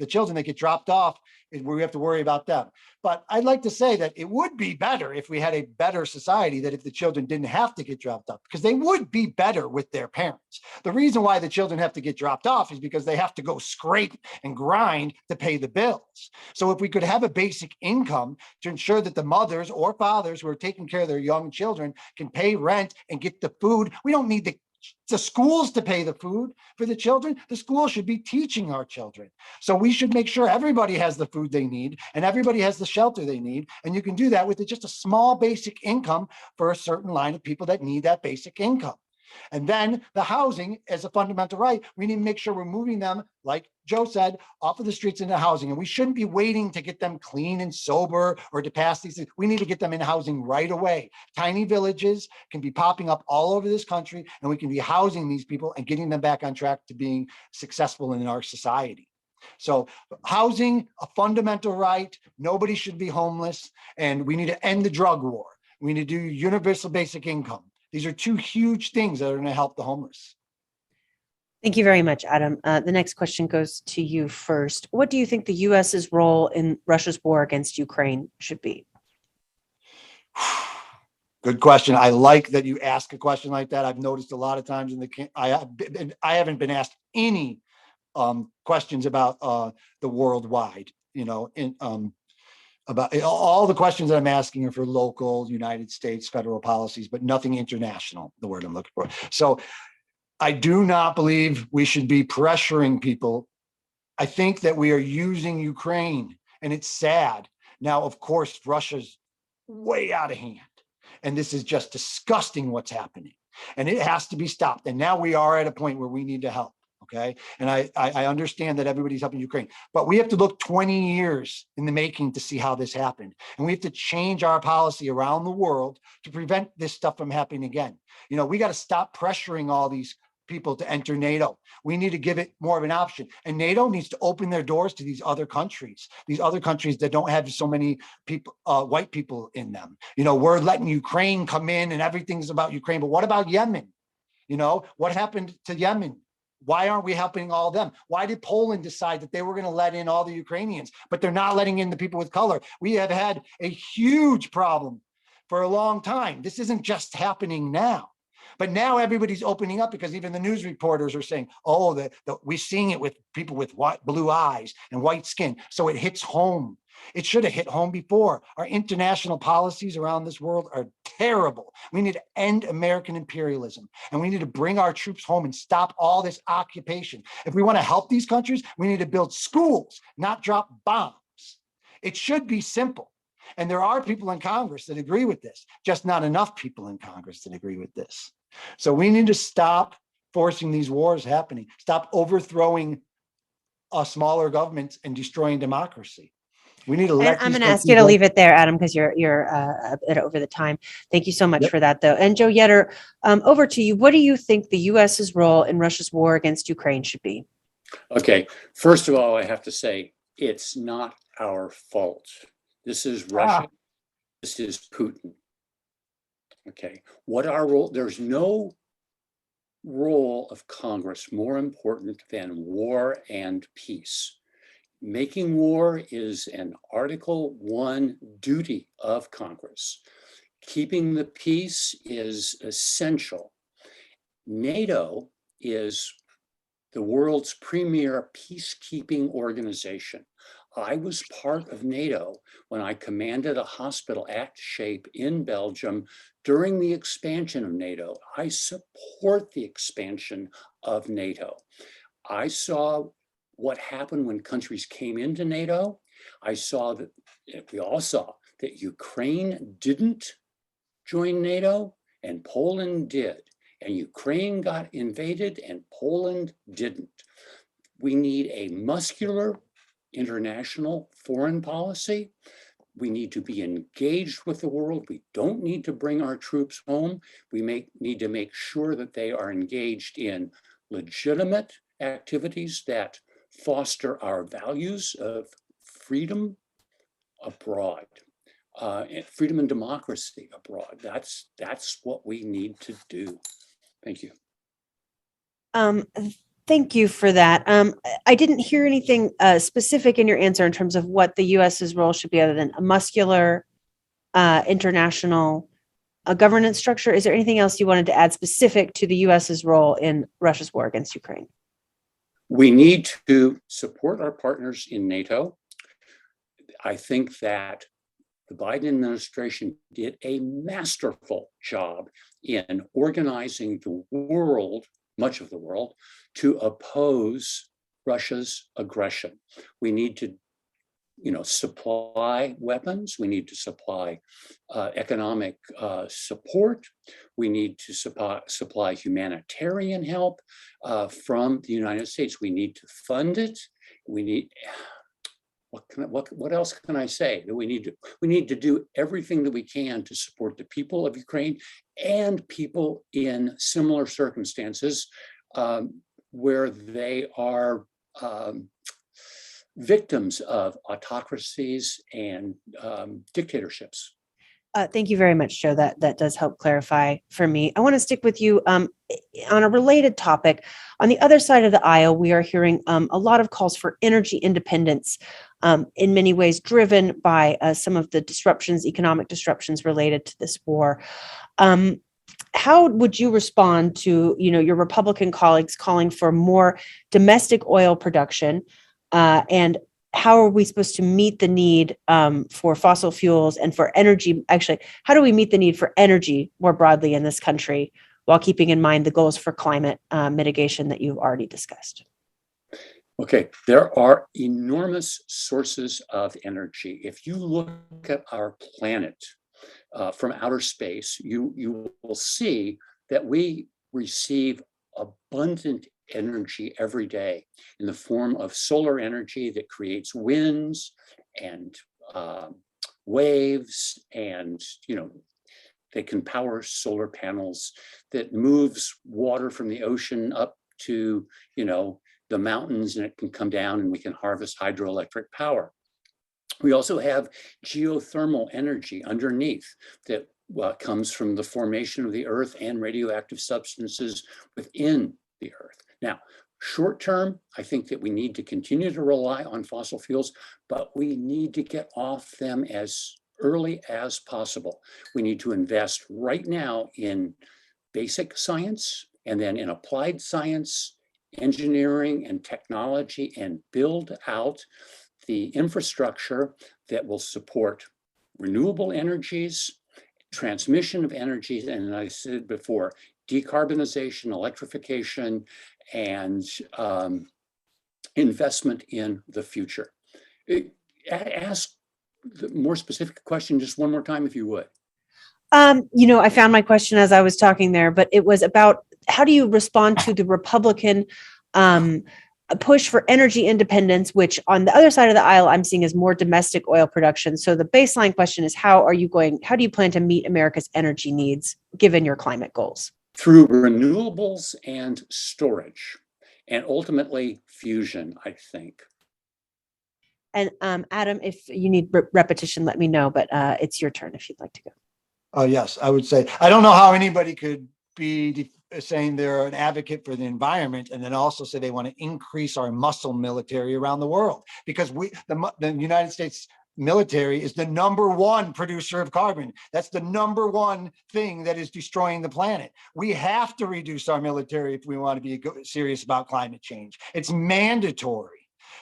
children that get dropped off, is where we have to worry about them. But I'd like to say that it would be better if we had a better society, that if the children didn't have to get dropped off, because they would be better with their parents. The reason why the children have to get dropped off is because they have to go scrape and grind to pay the bills. So if we could have a basic income to ensure that the mothers or fathers who are taking care of their young children can pay rent and get the food, we don't need the schools to pay the food for the children. The schools should be teaching our children. So we should make sure everybody has the food they need and everybody has the shelter they need. And you can do that with just a small basic income for a certain line of people that need that basic income. And then the housing as a fundamental right, we need to make sure we're moving them, like Joe said, off of the streets into housing. And we shouldn't be waiting to get them clean and sober or to pass these things. We need to get them in housing right away. Tiny villages can be popping up all over this country, and we can be housing these people and getting them back on track to being successful in our society. So housing, a fundamental right. Nobody should be homeless. And we need to end the drug war. We need to do universal basic income. These are two huge things that are going to help the homeless. Thank you very much, Adam. The next question goes to you first. What do you think the U.S.'s role in Russia's war against Ukraine should be? Good question. I like that you ask a question like that. I've noticed a lot of times I haven't been asked any questions about the worldwide, about all the questions that I'm asking are for local United States federal policies, but nothing international, the word I'm looking for. So I do not believe we should be pressuring people. I think that we are using Ukraine, and it's sad. Now, of course, Russia's way out of hand, and this is just disgusting what's happening, and it has to be stopped. And now we are at a point where we need to help. Okay. And I understand that everybody's helping Ukraine, but we have to look 20 years in the making to see how this happened. And we have to change our policy around the world to prevent this stuff from happening again. We got to stop pressuring all these people to enter NATO. We need to give it more of an option. And NATO needs to open their doors to these other countries that don't have so many people, white people in them. We're letting Ukraine come in and everything's about Ukraine, but what about Yemen? What happened to Yemen? Why aren't we helping all of them? Why did Poland decide that they were going to let in all the Ukrainians, but they're not letting in the people with color? We have had a huge problem for a long time. This isn't just happening now. But now everybody's opening up because even the news reporters are saying, oh, we're seeing it with people with blue eyes and white skin. So it hits home. It should have hit home before. Our international policies around this world are terrible. We need to end American imperialism, and we need to bring our troops home and stop all this occupation. If we want to help these countries, we need to build schools, not drop bombs. It should be simple. And there are people in Congress that agree with this, just not enough people in Congress that agree with this. So we need to stop forcing these wars happening, stop overthrowing smaller governments and destroying democracy. We need to let. And I'm going to ask you to leave it there, Adam, because you're a bit over the time. Thank you so much for that, though. And Joe Yetter, over to you. What do you think the U.S.'s role in Russia's war against Ukraine should be? Okay, first of all, I have to say it's not our fault. This is Russia. This is Putin. Okay, what our role? There's no role of Congress more important than war and peace. Making war is an Article 1 duty of Congress. Keeping the peace is essential. NATO is the world's premier peacekeeping organization. I was part of NATO when I commanded a hospital at SHAPE in Belgium during the expansion of NATO. I support the expansion of NATO. I saw what happened when countries came into NATO. We all saw that Ukraine didn't join NATO and Poland did. And Ukraine got invaded and Poland didn't. We need a muscular international foreign policy. We need to be engaged with the world. We don't need to bring our troops home. We need to make sure that they are engaged in legitimate activities that foster our values of freedom abroad, freedom and democracy abroad. That's what we need to do. Thank you. Thank you for that. I didn't hear anything specific in your answer in terms of what the U.S.'s role should be other than a muscular international governance structure. Is there anything else you wanted to add specific to the U.S.'s role in Russia's war against Ukraine? We need to support our partners in NATO. I think that the Biden administration did a masterful job in organizing the world, much of the world, to oppose Russia's aggression. We need to, supply weapons. We need to supply economic support. We need to supply humanitarian help from the United States. We need to fund it. We need. What else can I say? That we need to do everything that we can to support the people of Ukraine and people in similar circumstances where they are victims of autocracies and dictatorships. Thank you very much, Joe. That does help clarify for me. I want to stick with you on a related topic. On the other side of the aisle, we are hearing a lot of calls for energy independence, in many ways driven by some of the economic disruptions related to this war. How would you respond to your Republican colleagues calling for more domestic oil production, and how are we supposed to meet the need for fossil fuels and for energy? Actually, how do we meet the need for energy more broadly in this country while keeping in mind the goals for climate mitigation that you've already discussed? Okay, there are enormous sources of energy. If you look at our planet from outer space, you will see that we receive abundant energy every day in the form of solar energy that creates winds and waves, and they can power solar panels that moves water from the ocean up to the mountains, and it can come down and we can harvest hydroelectric power. We also have geothermal energy underneath that comes from the formation of the earth and radioactive substances within the earth. Now, Short term, I think that we need to continue to rely on fossil fuels, but we need to get off them as early as possible. We need to invest right now in basic science and then in applied science, engineering and technology, and build out the infrastructure that will support renewable energies, transmission of energies, and I said before, decarbonization, electrification, and investment in the future. Ask the more specific question just one more time, if you would. I found my question as I was talking there, but it was about how do you respond to the Republican push for energy independence, which on the other side of the aisle, I'm seeing as more domestic oil production. So the baseline question is, how do you plan to meet America's energy needs given your climate goals? Through renewables and storage, and ultimately fusion, I think. And Adam, if you need repetition, let me know, but it's your turn if you'd like to go. Oh, yes, I would say, I don't know how anybody could be saying they're an advocate for the environment and then also say they want to increase our muscle military around the world, because the United States military is the #1 producer of carbon. That's the #1 thing that is destroying the planet. We have to reduce our military if we want to be serious about climate change. It's mandatory.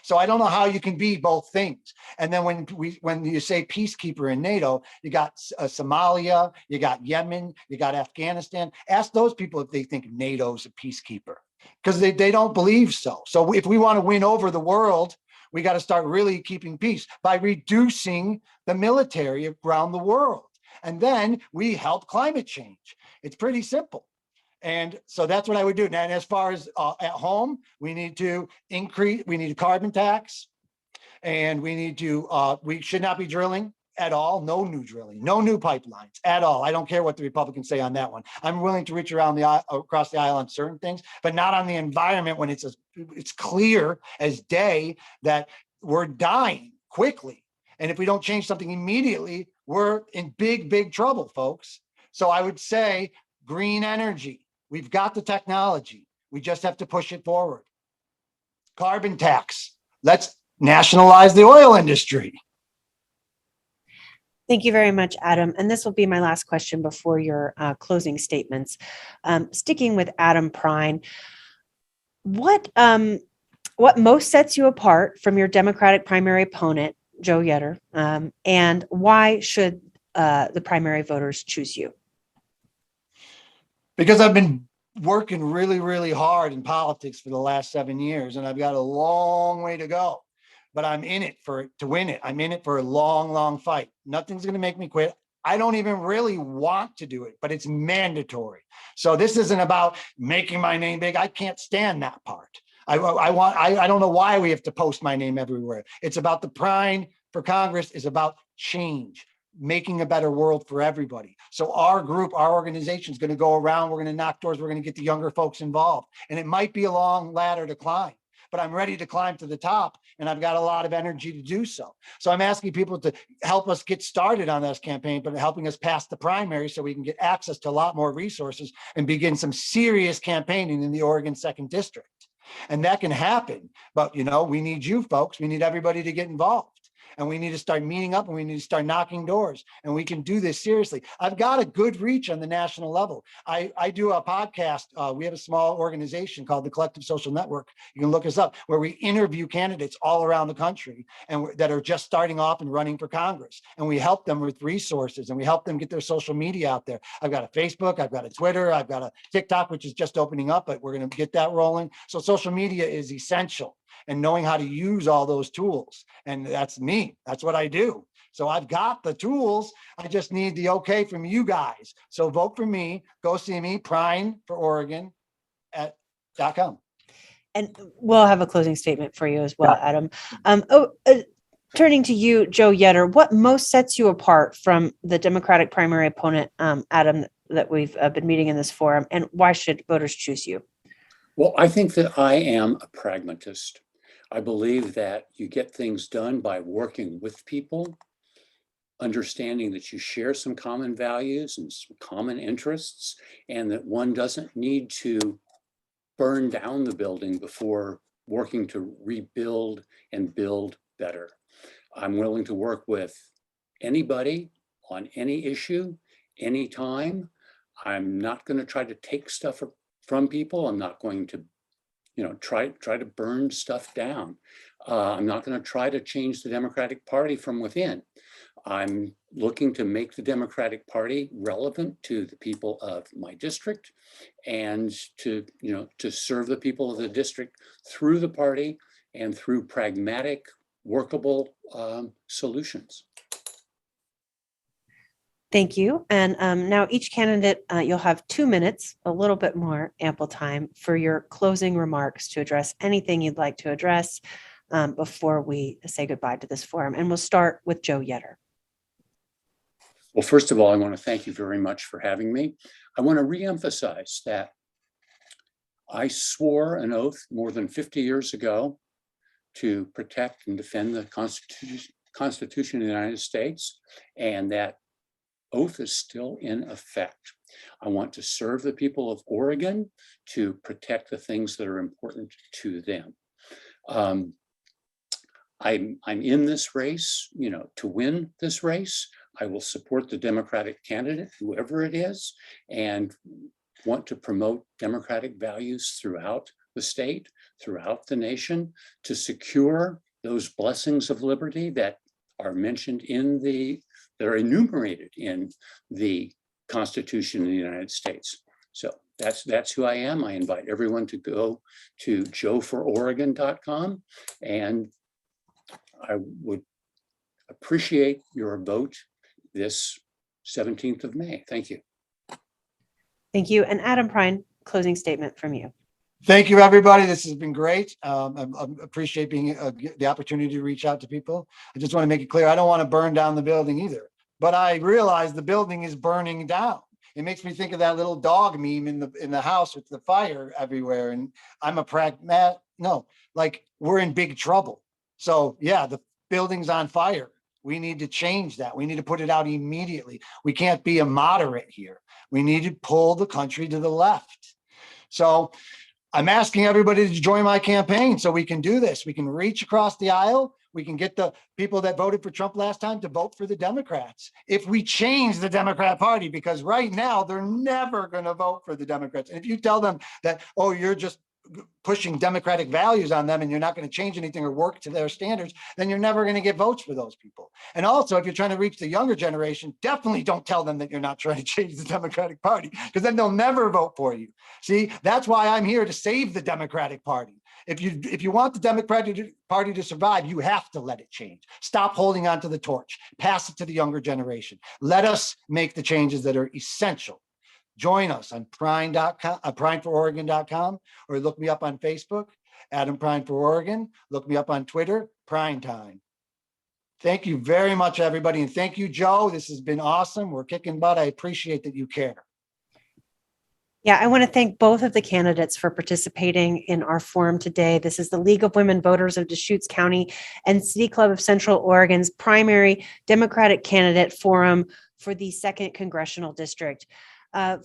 So I don't know how you can be both things. And then when you say peacekeeper in NATO, you got Somalia, you got Yemen, you got Afghanistan. Ask those people if they think NATO's a peacekeeper, because they don't believe so. So if we want to win over the world, we got to start really keeping peace by reducing the military around the world. And then we help climate change. It's pretty simple. And so that's what I would do. And as far as at home, we need to we need a carbon tax, and we should not be drilling at all. No new drilling, no new pipelines at all. I don't care what the Republicans say on that one. I'm willing to reach around across the aisle on certain things, but not on the environment when it's clear as day that we're dying quickly. And if we don't change something immediately, we're in big, big trouble, folks. So I would say green energy. We've got the technology. We just have to push it forward. Carbon tax. Let's nationalize the oil industry. Thank you very much, Adam. And this will be my last question before your closing statements. Sticking with Adam Prine, what most sets you apart from your Democratic primary opponent, Joe Yetter, and why should the primary voters choose you? Because I've been working really, really hard in politics for the last 7 years, and I've got a long way to go, but I'm in it to win it. I'm in it for a long, long fight. Nothing's going to make me quit. I don't even really want to do it, but it's mandatory. So this isn't about making my name big. I can't stand that part. I don't know why we have to post my name everywhere. It's about the Prine for Congress is about change, making a better world for everybody. So our group, our organization is going to go around. We're going to knock doors. We're going to get the younger folks involved. And it might be a long ladder to climb, but I'm ready to climb to the top, and I've got a lot of energy to do so. So I'm asking people to help us get started on this campaign, but helping us pass the primary so we can get access to a lot more resources and begin some serious campaigning in the Oregon 2nd District. And that can happen, but we need you folks. We need everybody to get involved. And we need to start meeting up, and we need to start knocking doors, and we can do this seriously. I've got a good reach on the national level. I do a podcast. We have a small organization called the Collective Social Network. You can look us up, where we interview candidates all around the country and that are just starting off and running for Congress. And we help them with resources, and we help them get their social media out there. I've got a Facebook, I've got a Twitter, I've got a TikTok, which is just opening up, but we're going to get that rolling. So social media is essential, and knowing how to use all those tools. And that's me. That's what I do. So I've got the tools. I just need the okay from you guys. So vote for me. Go see me, Prine for Oregon @.com. And we'll have a closing statement for you as well, Yeah. Adam. Turning to you, Joe Yetter, what most sets you apart from the Democratic primary opponent, Adam, that we've been meeting in this forum, and why should voters choose you? Well, I think that I am a pragmatist. I believe that you get things done by working with people, understanding that you share some common values and some common interests, and that one doesn't need to burn down the building before working to rebuild and build better. I'm willing to work with anybody on any issue, anytime. I'm not going to try to take stuff from people. I'm not going to, try to burn stuff down. I'm not going to try to change the Democratic Party from within. I'm looking to make the Democratic Party relevant to the people of my district and to serve the people of the district through the party and through pragmatic, workable solutions. Thank you. And now each candidate, you'll have 2 minutes, a little bit more ample time for your closing remarks to address anything you'd like to address before we say goodbye to this forum. And we'll start with Joe Yetter. Well, first of all, I want to thank you very much for having me. I want to reemphasize that I swore an oath more than 50 years ago to protect and defend the Constitution of the United States, and that oath is still in effect. I want to serve the people of Oregon, to protect the things that are important to them. I'm in this race, to win this race. I will support the Democratic candidate, whoever it is, and want to promote democratic values throughout the state, throughout the nation, to secure those blessings of liberty that are mentioned that are enumerated in the Constitution of the United States. So that's who I am. I invite everyone to go to joefororegon.com, and I would appreciate your vote this 17th of May. Thank you. Thank you. And Adam Prine, closing statement from you. Thank you, everybody. This has been great. I appreciate the opportunity to reach out to people. I just want to make it clear, I don't want to burn down the building either, but I realize the building is burning down. It makes me think of that little dog meme in the house with the fire everywhere. And I'm a pragmat. No, like, we're in big trouble. So yeah, the building's on fire. We need to change that. We need to put it out immediately. We can't be a moderate here. We need to pull the country to the left. So I'm asking everybody to join my campaign so we can do this. We can reach across the aisle. We can get the people that voted for Trump last time to vote for the Democrats. If we change the Democrat Party, because right now they're never going to vote for the Democrats. And if you tell them that, oh, you're just pushing democratic values on them and you're not going to change anything or work to their standards, then you're never going to get votes for those people. And also, if you're trying to reach the younger generation, definitely don't tell them that you're not trying to change the Democratic Party, because then they'll never vote for you. See, that's why I'm here to save the Democratic Party. If you want the Democratic Party to survive, you have to let it change. Stop holding on to the torch. Pass it to the younger generation. Let us make the changes that are essential. Join us on Prine.com, PrineForOregon.com, or look me up on Facebook, Adam Prine for Oregon. Look me up on Twitter, Prine Time. Thank you very much, everybody. And thank you, Joe. This has been awesome. We're kicking butt. I appreciate that you care. Yeah, I want to thank both of the candidates for participating in our forum today. This is the League of Women Voters of Deschutes County and City Club of Central Oregon's primary Democratic candidate forum for the 2nd Congressional District.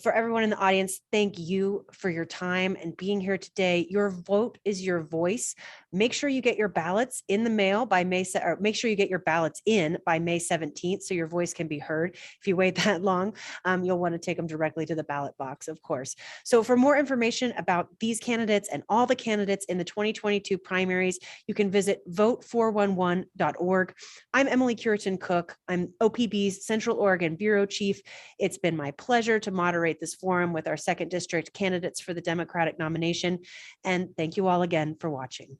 For everyone in the audience, thank you for your time and being here today. Your vote is your voice. Make sure you get your ballots in the mail by make sure you get your ballots in by May 17th so your voice can be heard. If you wait that long, you'll want to take them directly to the ballot box, of course. So for more information about these candidates and all the candidates in the 2022 primaries, you can visit vote411.org. I'm Emily Cureton Cook. I'm OPB's Central Oregon Bureau Chief. It's been my pleasure to moderate this forum with our 2nd District candidates for the Democratic nomination. And thank you all again for watching.